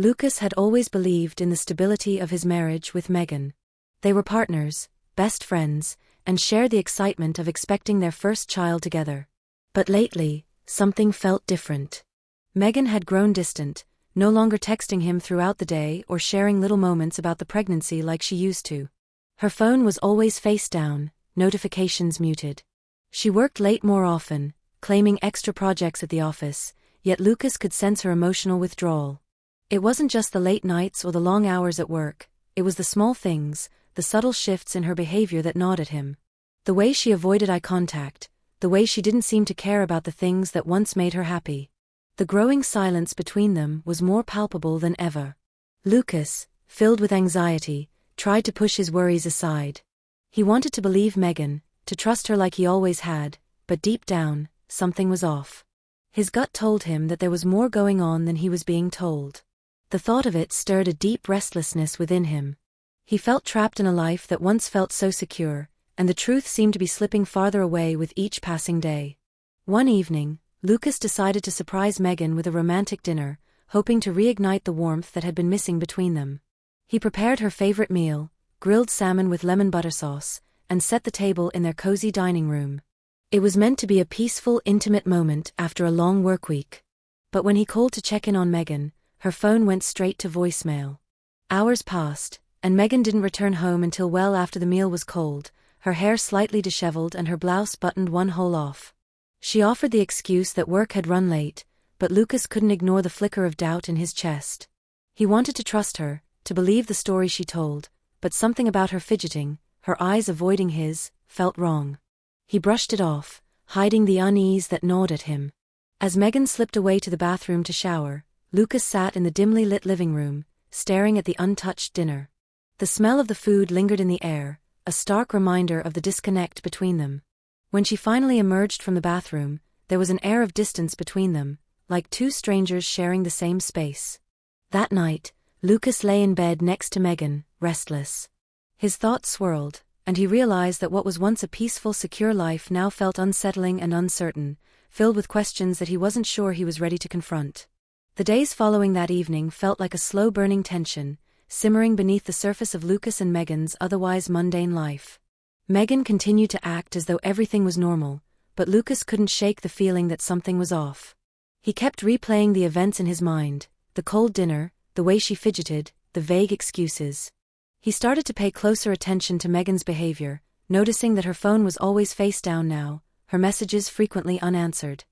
Lucas had always believed in the stability of his marriage with Megan. They were partners, best friends, and shared the excitement of expecting their first child together. But lately, something felt different. Megan had grown distant, no longer texting him throughout the day or sharing little moments about the pregnancy like she used to. Her phone was always face down, notifications muted. She worked late more often, claiming extra projects at the office, yet Lucas could sense her emotional withdrawal. It wasn't just the late nights or the long hours at work, it was the small things, the subtle shifts in her behavior that gnawed at him. The way she avoided eye contact, the way she didn't seem to care about the things that once made her happy. The growing silence between them was more palpable than ever. Lucas, filled with anxiety, tried to push his worries aside. He wanted to believe Megan, to trust her like he always had, but deep down, something was off. His gut told him that there was more going on than he was being told. The thought of it stirred a deep restlessness within him. He felt trapped in a life that once felt so secure, and the truth seemed to be slipping farther away with each passing day. One evening, Lucas decided to surprise Megan with a romantic dinner, hoping to reignite the warmth that had been missing between them. He prepared her favorite meal, grilled salmon with lemon butter sauce, and set the table in their cozy dining room. It was meant to be a peaceful, intimate moment after a long workweek. But when he called to check in on Megan, her phone went straight to voicemail. Hours passed, and Megan didn't return home until well after the meal was cold, her hair slightly disheveled and her blouse buttoned one hole off. She offered the excuse that work had run late, but Lucas couldn't ignore the flicker of doubt in his chest. He wanted to trust her, to believe the story she told, but something about her fidgeting, her eyes avoiding his, felt wrong. He brushed it off, hiding the unease that gnawed at him. As Megan slipped away to the bathroom to shower, Lucas sat in the dimly lit living room, staring at the untouched dinner. The smell of the food lingered in the air, a stark reminder of the disconnect between them. When she finally emerged from the bathroom, there was an air of distance between them, like two strangers sharing the same space. That night, Lucas lay in bed next to Megan, restless. His thoughts swirled, and he realized that what was once a peaceful, secure life now felt unsettling and uncertain, filled with questions that he wasn't sure he was ready to confront. The days following that evening felt like a slow-burning tension, simmering beneath the surface of Lucas and Megan's otherwise mundane life. Megan continued to act as though everything was normal, but Lucas couldn't shake the feeling that something was off. He kept replaying the events in his mind, the cold dinner, the way she fidgeted, the vague excuses. He started to pay closer attention to Megan's behavior, noticing that her phone was always face down now, her messages frequently unanswered.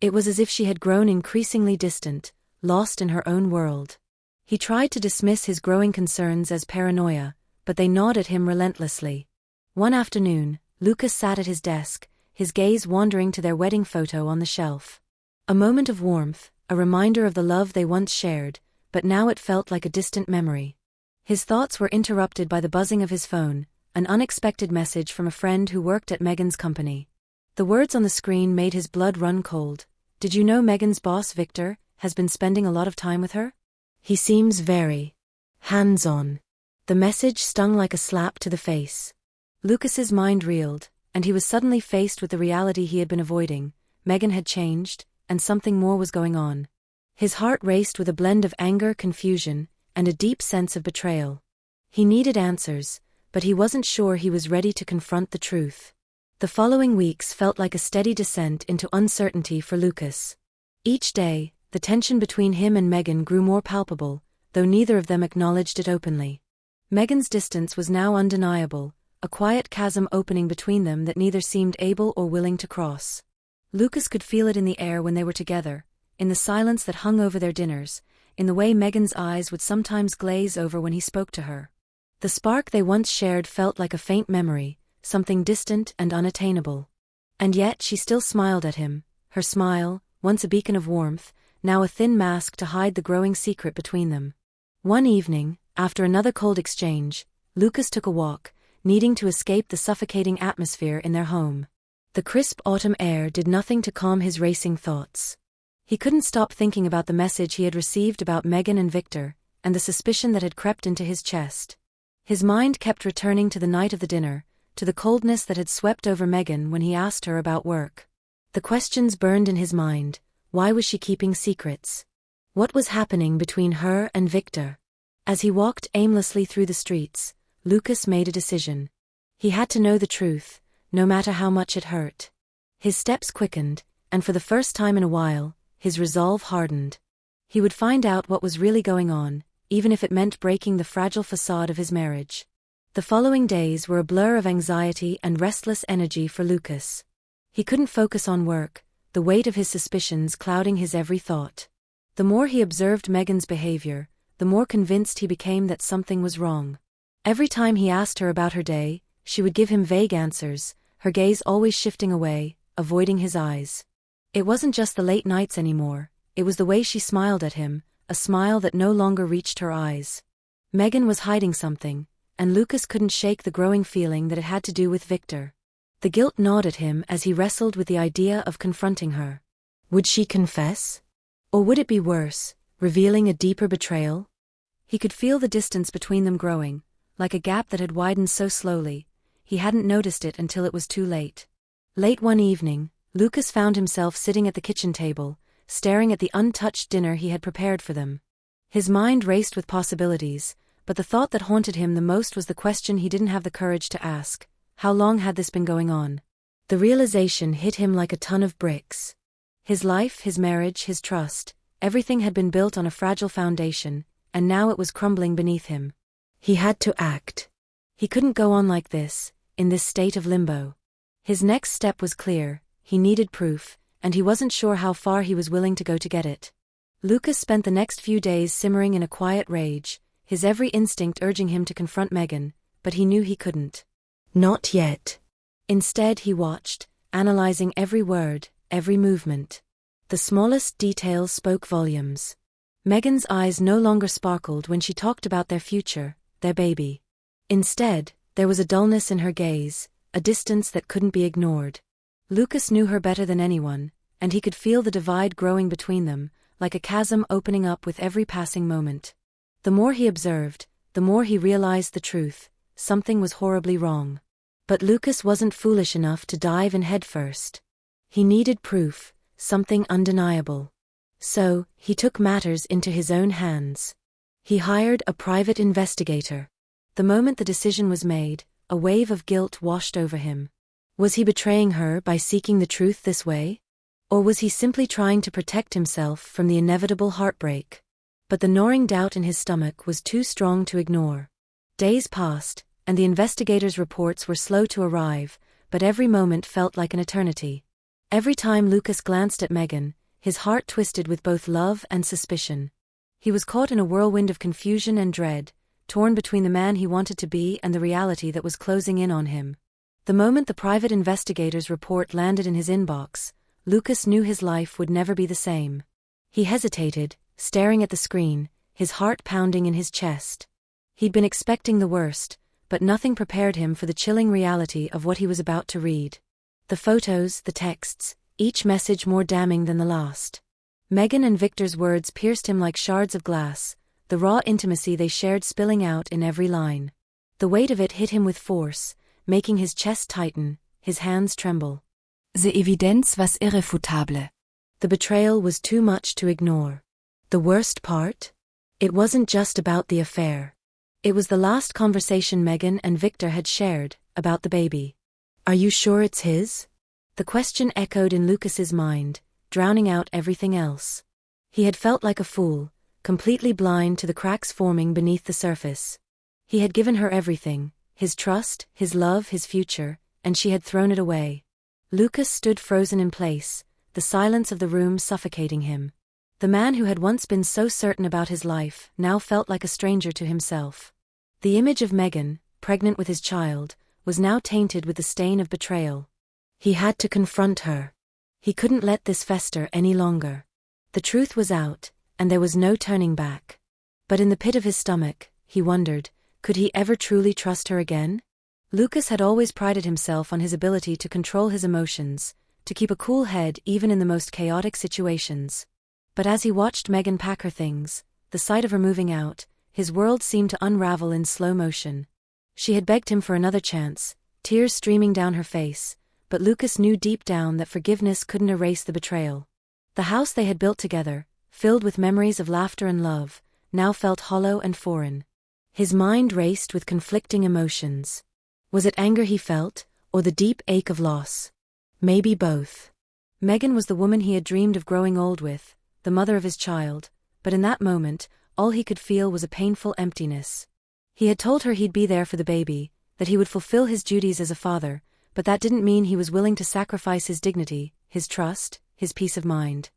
It was as if she had grown increasingly distant, lost in her own world. He tried to dismiss his growing concerns as paranoia, but they gnawed at him relentlessly. One afternoon, Lucas sat at his desk, his gaze wandering to their wedding photo on the shelf. A moment of warmth, a reminder of the love they once shared, but now it felt like a distant memory. His thoughts were interrupted by the buzzing of his phone, an unexpected message from a friend who worked at Megan's company. The words on the screen made his blood run cold. "Did you know Megan's boss, Victor, has been spending a lot of time with her? He seems very hands-on." The message stung like a slap to the face. Lucas's mind reeled, and he was suddenly faced with the reality he had been avoiding. Megan had changed, and something more was going on. His heart raced with a blend of anger, confusion, and a deep sense of betrayal. He needed answers, but he wasn't sure he was ready to confront the truth. The following weeks felt like a steady descent into uncertainty for Lucas. Each day, the tension between him and Megan grew more palpable, though neither of them acknowledged it openly. Megan's distance was now undeniable, a quiet chasm opening between them that neither seemed able or willing to cross. Lucas could feel it in the air when they were together, in the silence that hung over their dinners, in the way Megan's eyes would sometimes glaze over when he spoke to her. The spark they once shared felt like a faint memory, something distant and unattainable. And yet she still smiled at him, her smile, once a beacon of warmth, now a thin mask to hide the growing secret between them. One evening, after another cold exchange, Lucas took a walk, needing to escape the suffocating atmosphere in their home. The crisp autumn air did nothing to calm his racing thoughts. He couldn't stop thinking about the message he had received about Megan and Victor, and the suspicion that had crept into his chest. His mind kept returning to the night of the dinner, to the coldness that had swept over Megan when he asked her about work. The questions burned in his mind. Why was she keeping secrets? What was happening between her and Victor? As he walked aimlessly through the streets, Lucas made a decision. He had to know the truth, no matter how much it hurt. His steps quickened, and for the first time in a while, his resolve hardened. He would find out what was really going on, even if it meant breaking the fragile facade of his marriage. The following days were a blur of anxiety and restless energy for Lucas. He couldn't focus on work, the weight of his suspicions clouding his every thought. The more he observed Megan's behavior, the more convinced he became that something was wrong. Every time he asked her about her day, she would give him vague answers, her gaze always shifting away, avoiding his eyes. It wasn't just the late nights anymore, it was the way she smiled at him, a smile that no longer reached her eyes. Megan was hiding something, and Lucas couldn't shake the growing feeling that it had to do with Victor. The guilt gnawed at him as he wrestled with the idea of confronting her. Would she confess? Or would it be worse, revealing a deeper betrayal? He could feel the distance between them growing, like a gap that had widened so slowly, he hadn't noticed it until it was too late. Late one evening, Lucas found himself sitting at the kitchen table, staring at the untouched dinner he had prepared for them. His mind raced with possibilities, but the thought that haunted him the most was the question he didn't have the courage to ask: how long had this been going on? The realization hit him like a ton of bricks. His life, his marriage, his trust, everything had been built on a fragile foundation, and now it was crumbling beneath him. He had to act. He couldn't go on like this, in this state of limbo. His next step was clear: he needed proof, and he wasn't sure how far he was willing to go to get it. Lucas spent the next few days simmering in a quiet rage, his every instinct urging him to confront Megan, but he knew he couldn't. Not yet. Instead he watched, analyzing every word, every movement. The smallest details spoke volumes. Megan's eyes no longer sparkled when she talked about their future, their baby. Instead, there was a dullness in her gaze, a distance that couldn't be ignored. Lucas knew her better than anyone, and he could feel the divide growing between them, like a chasm opening up with every passing moment. The more he observed, the more he realized the truth: something was horribly wrong. But Lucas wasn't foolish enough to dive in headfirst. He needed proof, something undeniable. So, he took matters into his own hands. He hired a private investigator. The moment the decision was made, a wave of guilt washed over him. Was he betraying her by seeking the truth this way? Or was he simply trying to protect himself from the inevitable heartbreak? But the gnawing doubt in his stomach was too strong to ignore. Days passed, and the investigators' reports were slow to arrive, but every moment felt like an eternity. Every time Lucas glanced at Megan, his heart twisted with both love and suspicion. He was caught in a whirlwind of confusion and dread, torn between the man he wanted to be and the reality that was closing in on him. The moment the private investigator's report landed in his inbox, Lucas knew his life would never be the same. He hesitated, staring at the screen, his heart pounding in his chest. He'd been expecting the worst, but nothing prepared him for the chilling reality of what he was about to read. The photos, the texts, each message more damning than the last. Megan and Victor's words pierced him like shards of glass, the raw intimacy they shared spilling out in every line. The weight of it hit him with force, making his chest tighten, his hands tremble. The evidence was irrefutable. The betrayal was too much to ignore. The worst part? It wasn't just about the affair. It was the last conversation Megan and Victor had shared, about the baby. Are you sure it's his? The question echoed in Lucas's mind, drowning out everything else. He had felt like a fool, completely blind to the cracks forming beneath the surface. He had given her everything, his trust, his love, his future, and she had thrown it away. Lucas stood frozen in place, the silence of the room suffocating him. The man who had once been so certain about his life now felt like a stranger to himself. The image of Megan, pregnant with his child, was now tainted with the stain of betrayal. He had to confront her. He couldn't let this fester any longer. The truth was out, and there was no turning back. But in the pit of his stomach, he wondered, could he ever truly trust her again? Lucas had always prided himself on his ability to control his emotions, to keep a cool head even in the most chaotic situations. But as he watched Megan pack her things, the sight of her moving out, his world seemed to unravel in slow motion. She had begged him for another chance, tears streaming down her face, but Lucas knew deep down that forgiveness couldn't erase the betrayal. The house they had built together, filled with memories of laughter and love, now felt hollow and foreign. His mind raced with conflicting emotions. Was it anger he felt, or the deep ache of loss? Maybe both. Megan was the woman he had dreamed of growing old with, the mother of his child, but in that moment, all he could feel was a painful emptiness. He had told her he'd be there for the baby, that he would fulfill his duties as a father, but that didn't mean he was willing to sacrifice his dignity, his trust, his peace of mind.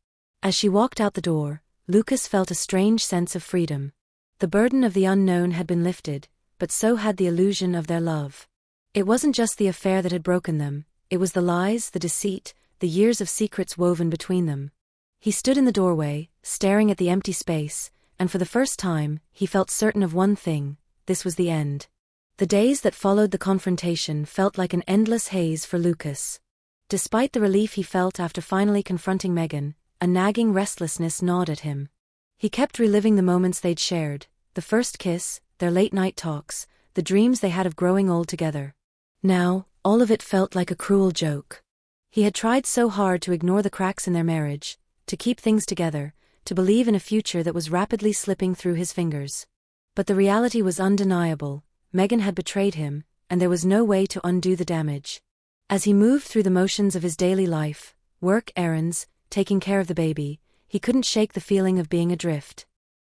As she walked out the door, Lucas felt a strange sense of freedom. The burden of the unknown had been lifted, but so had the illusion of their love. It wasn't just the affair that had broken them, it was the lies, the deceit, the years of secrets woven between them. He stood in the doorway, staring at the empty space, and for the first time, he felt certain of one thing: this was the end. The days that followed the confrontation felt like an endless haze for Lucas. Despite the relief he felt after finally confronting Megan, a nagging restlessness gnawed at him. He kept reliving the moments they'd shared, the first kiss, their late-night talks, the dreams they had of growing old together. Now, all of it felt like a cruel joke. He had tried so hard to ignore the cracks in their marriage, to keep things together, to believe in a future that was rapidly slipping through his fingers. But the reality was undeniable: Megan had betrayed him, and there was no way to undo the damage. As he moved through the motions of his daily life, work, errands, taking care of the baby, he couldn't shake the feeling of being adrift.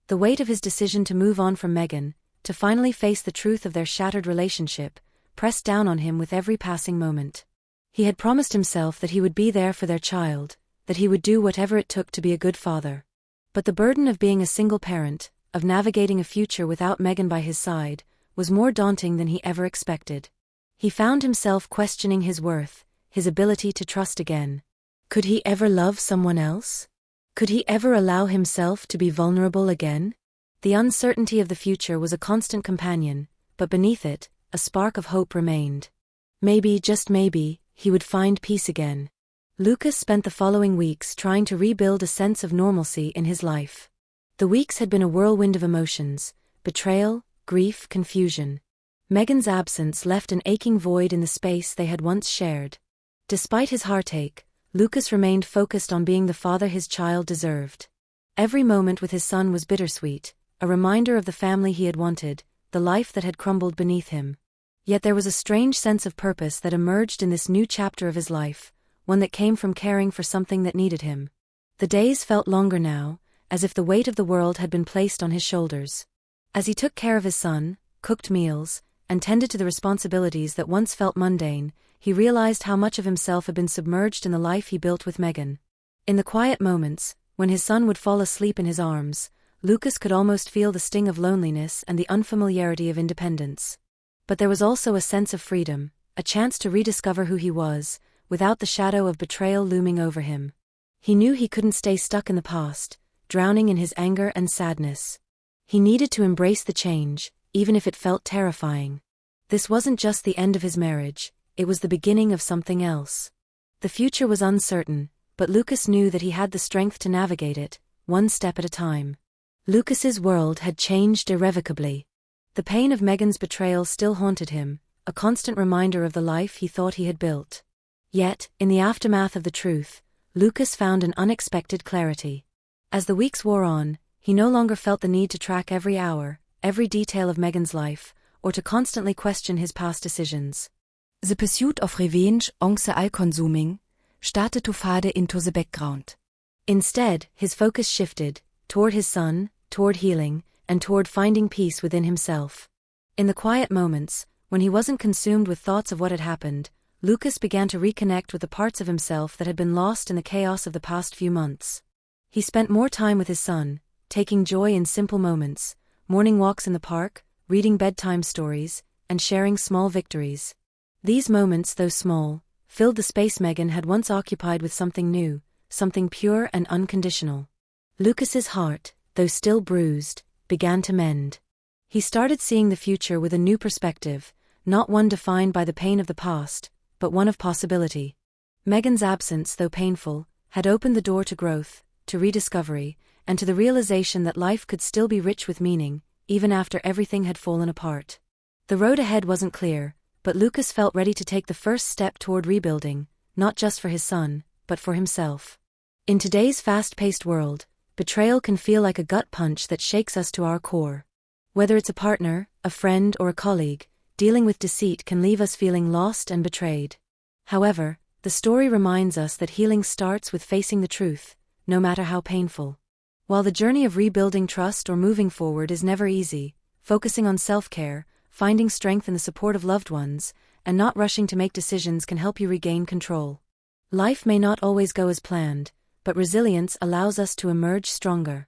The weight of his decision to move on from Megan, to finally face the truth of their shattered relationship, pressed down on him with every passing moment. He had promised himself that he would be there for their child, that he would do whatever it took to be a good father. But the burden of being a single parent, of navigating a future without Megan by his side, was more daunting than he ever expected. He found himself questioning his worth, his ability to trust again. Could he ever love someone else? Could he ever allow himself to be vulnerable again? The uncertainty of the future was a constant companion, but beneath it, a spark of hope remained. Maybe, just maybe, he would find peace again. Lucas spent the following weeks trying to rebuild a sense of normalcy in his life. The weeks had been a whirlwind of emotions: betrayal, grief, confusion. Megan's absence left an aching void in the space they had once shared. Despite his heartache, Lucas remained focused on being the father his child deserved. Every moment with his son was bittersweet, a reminder of the family he had wanted, the life that had crumbled beneath him. Yet there was a strange sense of purpose that emerged in this new chapter of his life, one that came from caring for something that needed him. The days felt longer now, as if the weight of the world had been placed on his shoulders. As he took care of his son, cooked meals, and tended to the responsibilities that once felt mundane, he realized how much of himself had been submerged in the life he built with Megan. In the quiet moments, when his son would fall asleep in his arms, Lucas could almost feel the sting of loneliness and the unfamiliarity of independence. But there was also a sense of freedom, a chance to rediscover who he was, without the shadow of betrayal looming over him. He knew he couldn't stay stuck in the past, drowning in his anger and sadness. He needed to embrace the change, even if it felt terrifying. This wasn't just the end of his marriage, it was the beginning of something else. The future was uncertain, but Lucas knew that he had the strength to navigate it, one step at a time. Lucas's world had changed irrevocably. The pain of Megan's betrayal still haunted him, a constant reminder of the life he thought he had built. Yet, in the aftermath of the truth, Lucas found an unexpected clarity. As the weeks wore on, he no longer felt the need to track every hour, every detail of Megan's life, or to constantly question his past decisions. The pursuit of revenge, all-consuming, started to fade into the background. Instead, his focus shifted, toward his son, toward healing, and toward finding peace within himself. In the quiet moments, when he wasn't consumed with thoughts of what had happened, Lucas began to reconnect with the parts of himself that had been lost in the chaos of the past few months. He spent more time with his son, taking joy in simple moments, morning walks in the park, reading bedtime stories, and sharing small victories. These moments, though small, filled the space Megan had once occupied with something new, something pure and unconditional. Lucas's heart, though still bruised, began to mend. He started seeing the future with a new perspective, not one defined by the pain of the past, but one of possibility. Megan's absence, though painful, had opened the door to growth, to rediscovery, and to the realization that life could still be rich with meaning, even after everything had fallen apart. The road ahead wasn't clear, but Lucas felt ready to take the first step toward rebuilding, not just for his son, but for himself. In today's fast-paced world, betrayal can feel like a gut punch that shakes us to our core. Whether it's a partner, a friend, or a colleague, dealing with deceit can leave us feeling lost and betrayed. However, the story reminds us that healing starts with facing the truth, no matter how painful. While the journey of rebuilding trust or moving forward is never easy, focusing on self-care, finding strength in the support of loved ones, and not rushing to make decisions can help you regain control. Life may not always go as planned, but resilience allows us to emerge stronger.